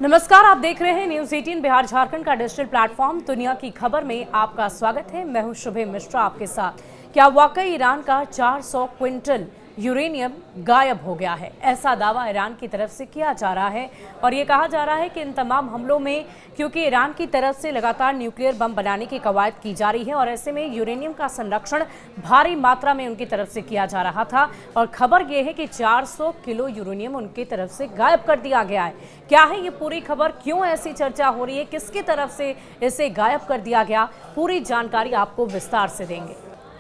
नमस्कार, आप देख रहे हैं न्यूज 18 बिहार झारखंड का डिजिटल प्लेटफॉर्म। दुनिया की खबर में आपका स्वागत है। मैं हूं शुभे मिश्रा आपके साथ। क्या वाकई ईरान का 400 क्विंटल यूरेनियम गायब हो गया है? ऐसा दावा ईरान की तरफ से किया जा रहा है और ये कहा जा रहा है कि इन तमाम हमलों में क्योंकि ईरान की तरफ से लगातार न्यूक्लियर बम बनाने की कवायद की जा रही है और ऐसे में यूरेनियम का संरक्षण भारी मात्रा में उनकी तरफ से किया जा रहा था और खबर यह है कि 400 किलो यूरेनियम उनकी तरफ से गायब कर दिया गया है। क्या है ये पूरी खबर, क्यों ऐसी चर्चा हो रही है, किसकी तरफ से इसे गायब कर दिया गया, पूरी जानकारी आपको विस्तार से देंगे।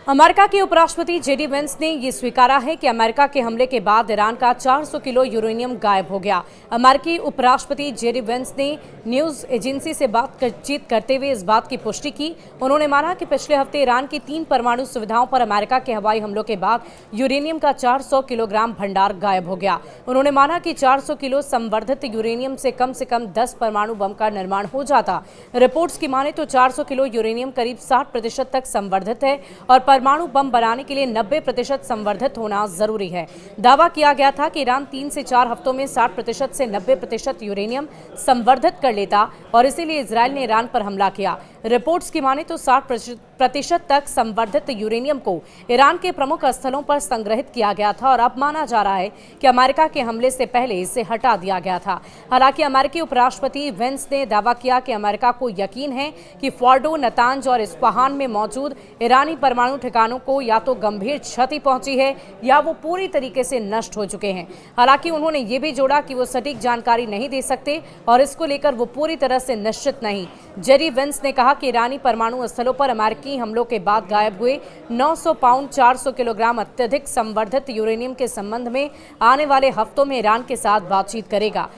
अमेरिका के उपराष्ट्रपति जेडी वेंस ने ये स्वीकारा है कि अमेरिका के हमले के बाद ईरान का 400 किलो यूरेनियम गायब हो गया। अमेरिकी उपराष्ट्रपति जेडी वेंस ने न्यूज एजेंसी से बातचीत करते हुए इस बात की पुष्टि की। उन्होंने माना कि पिछले हफ्ते ईरान की 3 परमाणु सुविधाओं पर अमेरिका के हवाई हमलों के बाद यूरेनियम का 400 किलोग्राम भंडार गायब हो गया। उन्होंने माना कि 400 किलो संवर्धित यूरेनियम से कम 10 परमाणु बम का निर्माण हो जाता। रिपोर्ट्स की माने तो 400 किलो यूरेनियम करीब 60% तक संवर्धित है और परमाणु बम बनाने के लिए 90% संवर्धित होना जरूरी है। दावा किया गया था कि ईरान 3 से 4 हफ्तों में 60% से 90% यूरेनियम संवर्धित कर लेता और इसीलिए इजरायल ने ईरान पर हमला किया। रिपोर्ट्स की माने तो 60% तक संवर्धित यूरेनियम को ईरान के प्रमुख स्थलों पर संग्रहित किया गया था और अब माना जा रहा है कि अमेरिका के हमले से पहले इसे हटा दिया गया था। हालांकि अमेरिकी उपराष्ट्रपति वेंस ने दावा किया कि अमेरिका को यकीन है कि फोर्डो, नतांज और इस्फहान में मौजूद ईरानी परमाणु ठिकानों को या तो गंभीर क्षति पहुंची है या वो पूरी तरीके से नष्ट हो चुके हैं। हालांकि उन्होंने ये भी जोड़ा कि वो सटीक जानकारी नहीं दे सकते और इसको लेकर वो पूरी तरह से निश्चित नहीं। जेडी वेंस ने कहा कि ईरानी परमाणु स्थलों पर अमेरिकी हमलों के बाद गायब हुए 900 पाउंड 400 किलोग्राम अत्यधिक संवर्धित यूरेनियम के संबंध में आने वाले हफ्तों में ईरान के साथ बातचीत करेगा।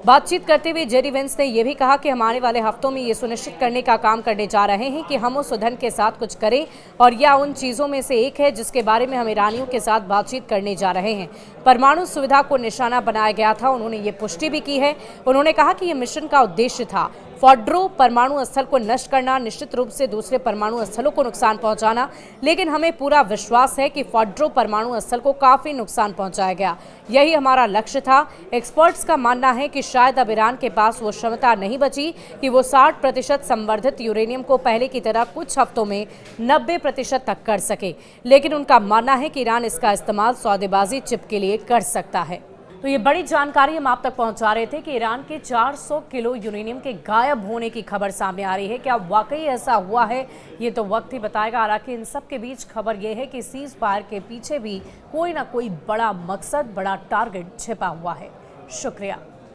बातचीत करते हुए जेडी वेंस ने यह भी कहा कि हम आने वाले हफ्तों में ये सुनिश्चित करने का काम करने जा रहे हैं कि हम उस ईंधन के साथ कुछ करें और यह उन चीज़ों में से एक है जिसके बारे में हम ईरानियों के साथ बातचीत करने जा रहे हैं। परमाणु सुविधा को निशाना बनाया गया था, उन्होंने ये पुष्टि भी की है। उन्होंने कहा कि यह मिशन का उद्देश्य था फोर्डो परमाणु स्थल को नष्ट करना, निश्चित रूप से दूसरे परमाणु स्थलों को नुकसान पहुंचाना, लेकिन हमें पूरा विश्वास है कि फोर्डो परमाणु स्थल को काफी नुकसान पहुंचाया गया। यही हमारा लक्ष्य था। एक्सपर्ट्स का मानना है कि शायद अब ईरान के पास वो क्षमता नहीं बची कि वो 60% संवर्धित यूरेनियम को पहले की तरह कुछ हफ्तों में 90% तक कर सके, लेकिन उनका मानना है कि ईरान इसका इस्तेमाल सौदेबाजी चिप के लिए कर सकता है। तो ये बड़ी जानकारी हम आप तक पहुंचा रहे थे कि ईरान के 400 किलो यूरेनियम के गायब होने की खबर सामने आ रही है। क्या वाकई ऐसा हुआ है, ये तो वक्त ही बताएगा। हालांकि इन सब के बीच खबर ये है कि सीज फायर के पीछे भी कोई ना कोई बड़ा मकसद, बड़ा टारगेट छिपा हुआ है। शुक्रिया।